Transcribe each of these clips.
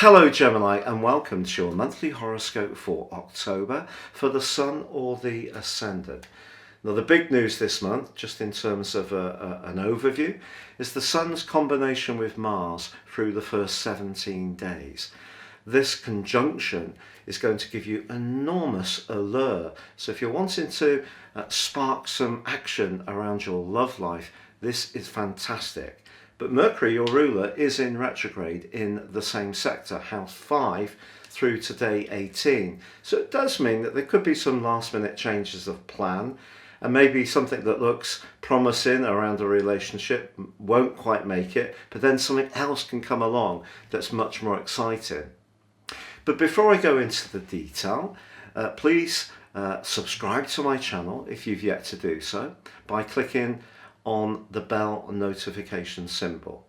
Hello Gemini, and welcome to your monthly horoscope for October for the Sun or the Ascendant. Now the big news this month, just in terms of an overview, is the Sun's combination with Mars through the first 17 days. This conjunction is going to give you enormous allure. So if you're wanting to spark some action around your love life, this is fantastic. But Mercury, your ruler, is in retrograde in the same sector, house 5, through to day 18. So it does mean that there could be some last minute changes of plan, and maybe something that looks promising around a relationship won't quite make it, but then something else can come along that's much more exciting. But before I go into the detail, please subscribe to my channel if you've yet to do so by clicking on the bell notification symbol.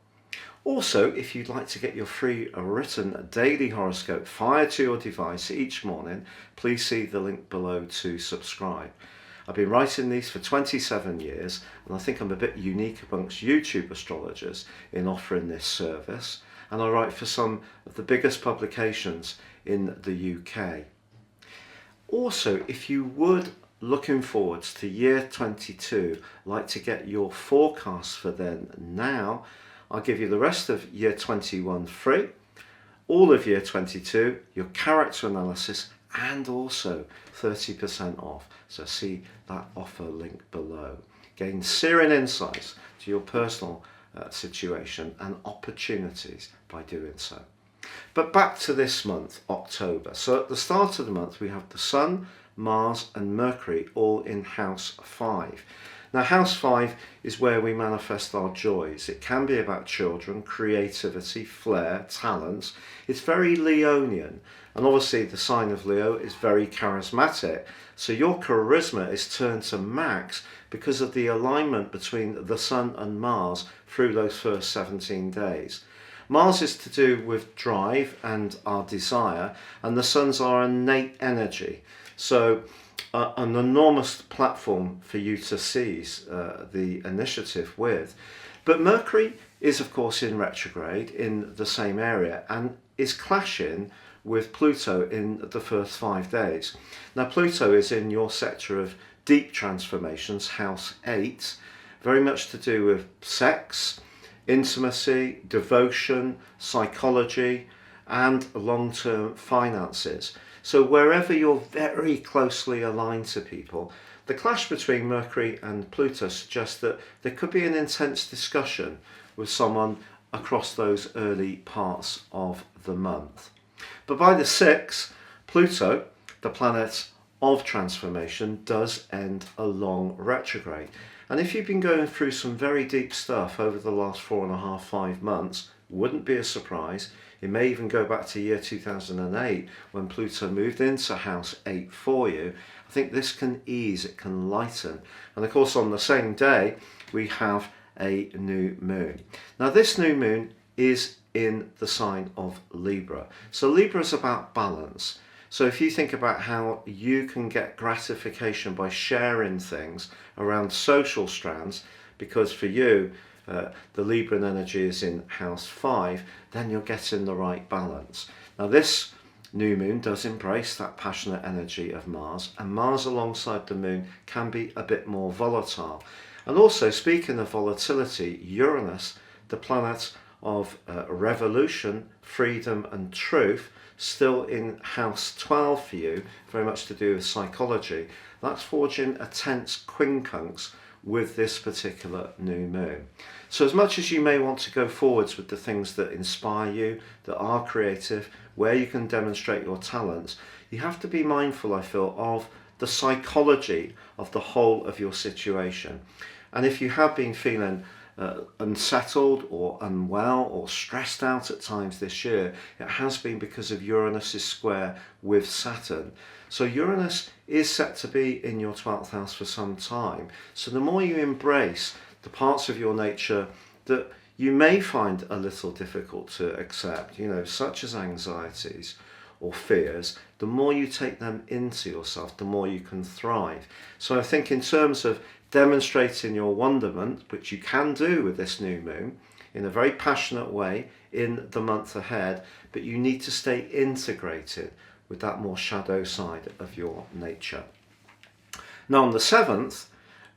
Also, if you'd like to get your free written daily horoscope fired to your device each morning, please see the link below to subscribe. I've been writing these for 27 years, and I think I'm a bit unique amongst YouTube astrologers in offering this service, and I write for some of the biggest publications in the UK. Also, if you would looking forwards to year 22, like to get your forecast for then now, I'll give you the rest of year 21 free, all of year 22, your character analysis, and also 30% off. So see that offer link below. Gain searing insights to your personal situation and opportunities by doing so. But back to this month, October. So at the start of the month, we have the Sun, Mars and Mercury all in house 5. Now house 5 is where we manifest our joys. It can be about children, creativity, flair, talents. It's very Leonian, and obviously the sign of Leo is very charismatic, so your charisma is turned to max because of the alignment between the Sun and Mars through those first 17 days. Mars is to do with drive and our desire, and the Sun's our innate energy. So an enormous platform for you to seize the initiative with. But Mercury is of course in retrograde in the same area and is clashing with Pluto in the first 5 days. Now Pluto is in your sector of deep transformations, house 8, very much to do with sex, intimacy, devotion, psychology, and long-term finances. So wherever you're very closely aligned to people, the clash between Mercury and Pluto suggests that there could be an intense discussion with someone across those early parts of the month. But by the 6th, Pluto, the planet of transformation, does end a long retrograde. And if you've been going through some very deep stuff over the last 4.5, 5 months, wouldn't be a surprise. It may even go back to year 2008 when Pluto moved into house 8 for you. I think this can ease, it can lighten. And of course on the same day we have a new moon. Now this new moon is in the sign of Libra. So Libra is about balance. So if you think about how you can get gratification by sharing things around social strands, because for you the Libran energy is in house 5, then you're getting the right balance. Now this new moon does embrace that passionate energy of Mars, and Mars alongside the moon can be a bit more volatile. And also, speaking of volatility, Uranus, the planet of revolution, freedom and truth, still in house 12 for you, very much to do with psychology, that's forging a tense quincunx with this particular new moon. So as much as you may want to go forwards with the things that inspire you, that are creative, where you can demonstrate your talents, you have to be mindful, I feel, of the psychology of the whole of your situation. And if you have been feeling unsettled or unwell or stressed out at times this year, it has been because of Uranus's square with Saturn. So Uranus is set to be in your 12th house for some time. So the more you embrace the parts of your nature that you may find a little difficult to accept, such as anxieties or fears, the more you take them into yourself, the more you can thrive. So I think in terms of demonstrating your wonderment, which you can do with this new moon, in a very passionate way in the month ahead, but you need to stay integrated with that more shadow side of your nature. Now on the 7th,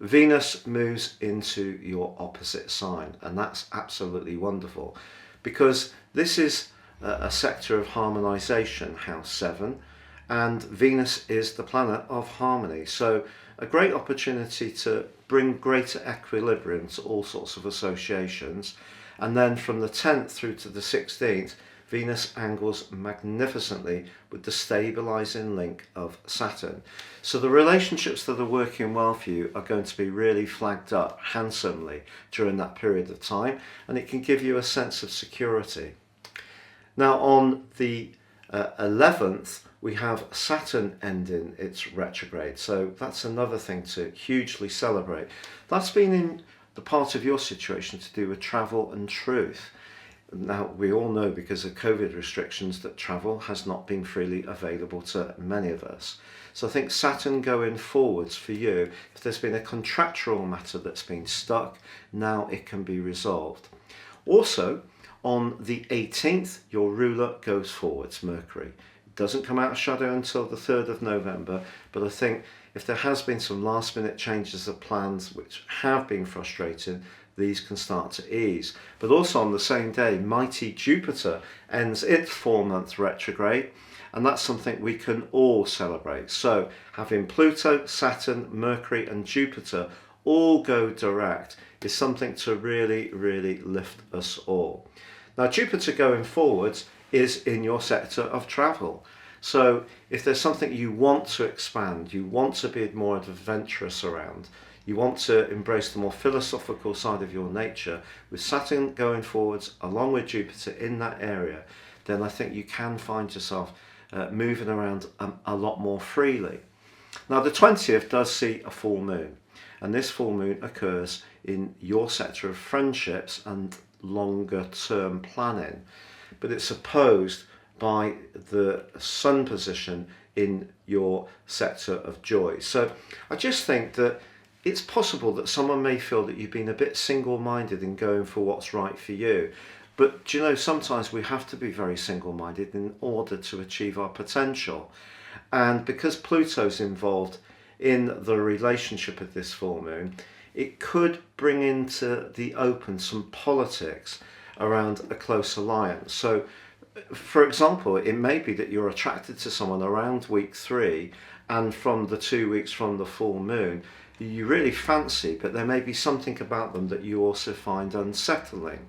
Venus moves into your opposite sign, and that's absolutely wonderful because this is a sector of harmonization, house 7, and Venus is the planet of harmony. So a great opportunity to bring greater equilibrium to all sorts of associations. And then from the 10th through to the 16th, Venus angles magnificently with the stabilizing link of Saturn. So the relationships that are working well for you are going to be really flagged up handsomely during that period of time, and it can give you a sense of security. Now on the 11th, we have Saturn ending its retrograde. So that's another thing to hugely celebrate. That's been in the part of your situation to do with travel and truth. Now, we all know because of COVID restrictions that travel has not been freely available to many of us. So I think Saturn going forwards for you, if there's been a contractual matter that's been stuck, now it can be resolved. Also, on the 18th, your ruler goes forwards, Mercury. It doesn't come out of shadow until the 3rd of November, but I think if there has been some last minute changes of plans which have been frustrating, these can start to ease. But also on the same day, mighty Jupiter ends its 4-month retrograde, and that's something we can all celebrate. So having Pluto, Saturn, Mercury and Jupiter all go direct is something to really, really lift us all. Now Jupiter going forwards is in your sector of travel. So if there's something you want to expand, you want to be more adventurous around, you want to embrace the more philosophical side of your nature, with Saturn going forwards along with Jupiter in that area, then I think you can find yourself moving around a lot more freely. Now the 20th does see a full moon, and this full moon occurs in your sector of friendships and longer term planning, but it's opposed by the Sun position in your sector of joy. So I just think that it's possible that someone may feel that you've been a bit single-minded in going for what's right for you. But do you know, sometimes we have to be very single-minded in order to achieve our potential. And because Pluto's involved in the relationship of this full moon, it could bring into the open some politics around a close alliance. So, for example, it may be that you're attracted to someone around week 3, and from the 2 weeks from the full moon, you really fancy, but there may be something about them that you also find unsettling.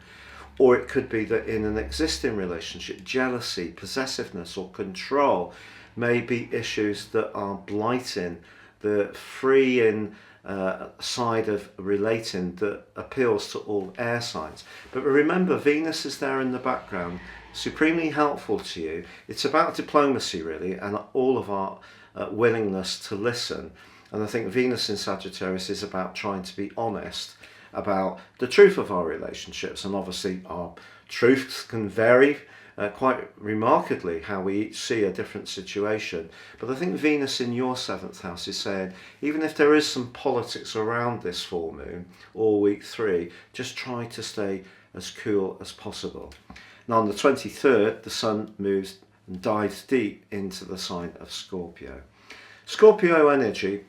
Or it could be that in an existing relationship, jealousy, possessiveness or control may be issues that are blighting the freeing side of relating that appeals to all air signs. But remember, Venus is there in the background, supremely helpful to you. It's about diplomacy really, and all of our willingness to listen. And I think Venus in Sagittarius is about trying to be honest about the truth of our relationships, and obviously our truths can vary quite remarkably how we each see a different situation. But I think Venus in your 7th house is saying, even if there is some politics around this full moon or week 3, just try to stay as cool as possible. Now on the 23rd, the Sun moves and dives deep into the sign of Scorpio. Scorpio energy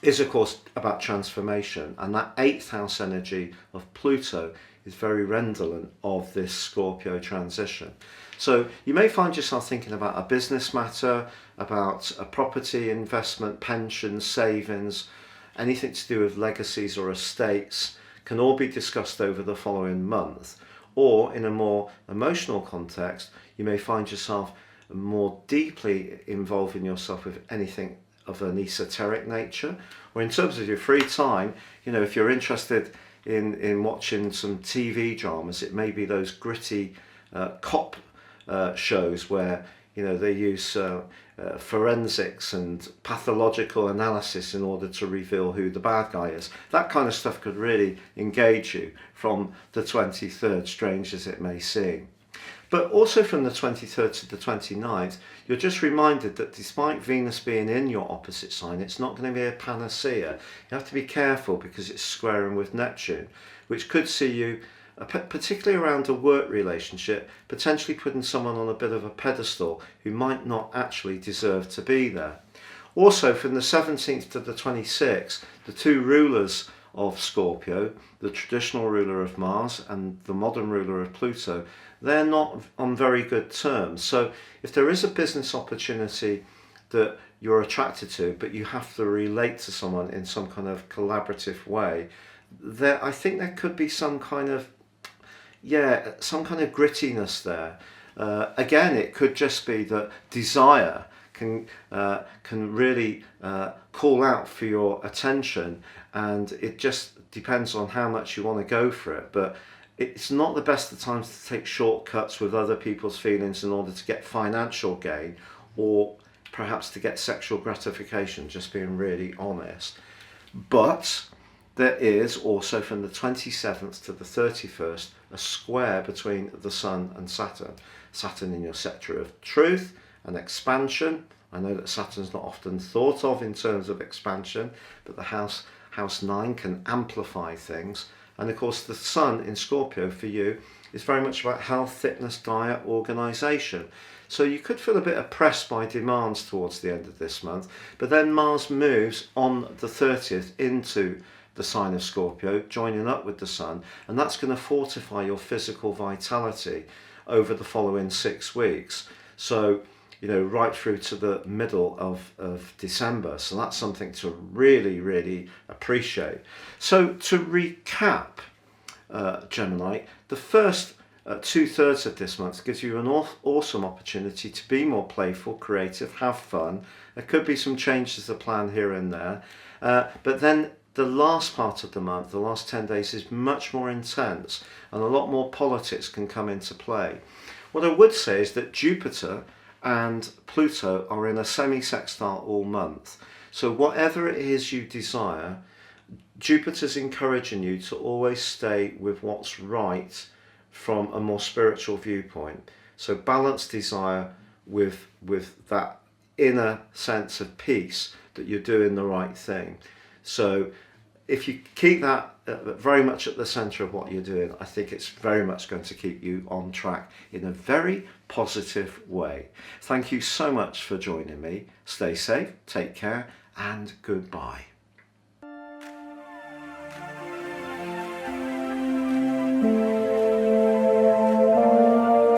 is of course about transformation, and that 8th house energy of Pluto is very redolent of this Scorpio transition. So you may find yourself thinking about a business matter, about a property investment, pensions, savings, anything to do with legacies or estates can all be discussed over the following month. Or in a more emotional context, you may find yourself more deeply involving yourself with anything of an esoteric nature. Or in terms of your free time, you know, if you're interested in watching some TV dramas, it may be those gritty cop shows where, you know, they use forensics and pathological analysis in order to reveal who the bad guy is. That kind of stuff could really engage you from the 23rd, strange as it may seem. But also from the 23rd to the 29th, you're just reminded that despite Venus being in your opposite sign, it's not going to be a panacea. You have to be careful because it's squaring with Neptune, which could see you particularly around a work relationship, potentially putting someone on a bit of a pedestal who might not actually deserve to be there. Also, from the 17th to the 26th, the two rulers of Scorpio, the traditional ruler of Mars and the modern ruler of Pluto, they're not on very good terms. So if there is a business opportunity that you're attracted to, but you have to relate to someone in some kind of collaborative way, I think there could be some kind of grittiness there. Again, it could just be that desire can really call out for your attention, and it just depends on how much you want to go for it. But it's not the best of times to take shortcuts with other people's feelings in order to get financial gain, or perhaps to get sexual gratification, just being really honest. But there is also, from the 27th to the 31st, a square between the Sun and Saturn. Saturn in your sector of truth and expansion. I know that Saturn's not often thought of in terms of expansion, but the house 9 can amplify things. And of course the Sun in Scorpio for you is very much about health, fitness, diet, organisation. So you could feel a bit oppressed by demands towards the end of this month, but then Mars moves on the 30th into the sign of Scorpio, joining up with the Sun, and that's going to fortify your physical vitality over the following 6 weeks. So, right through to the middle of December. So that's something to really, really appreciate. So to recap, Gemini, the first 2/3 of this month gives you an awesome opportunity to be more playful, creative, have fun. There could be some changes to the plan here and there. But then the last part of the month, the last 10 days, is much more intense, and a lot more politics can come into play. What I would say is that Jupiter and Pluto are in a semi-sextile all month. So whatever it is you desire, Jupiter's encouraging you to always stay with what's right from a more spiritual viewpoint. So balance desire with that inner sense of peace that you're doing the right thing. So if you keep that very much at the centre of what you're doing, I think it's very much going to keep you on track in a very positive way. Thank you so much for joining me. Stay safe, take care, and goodbye.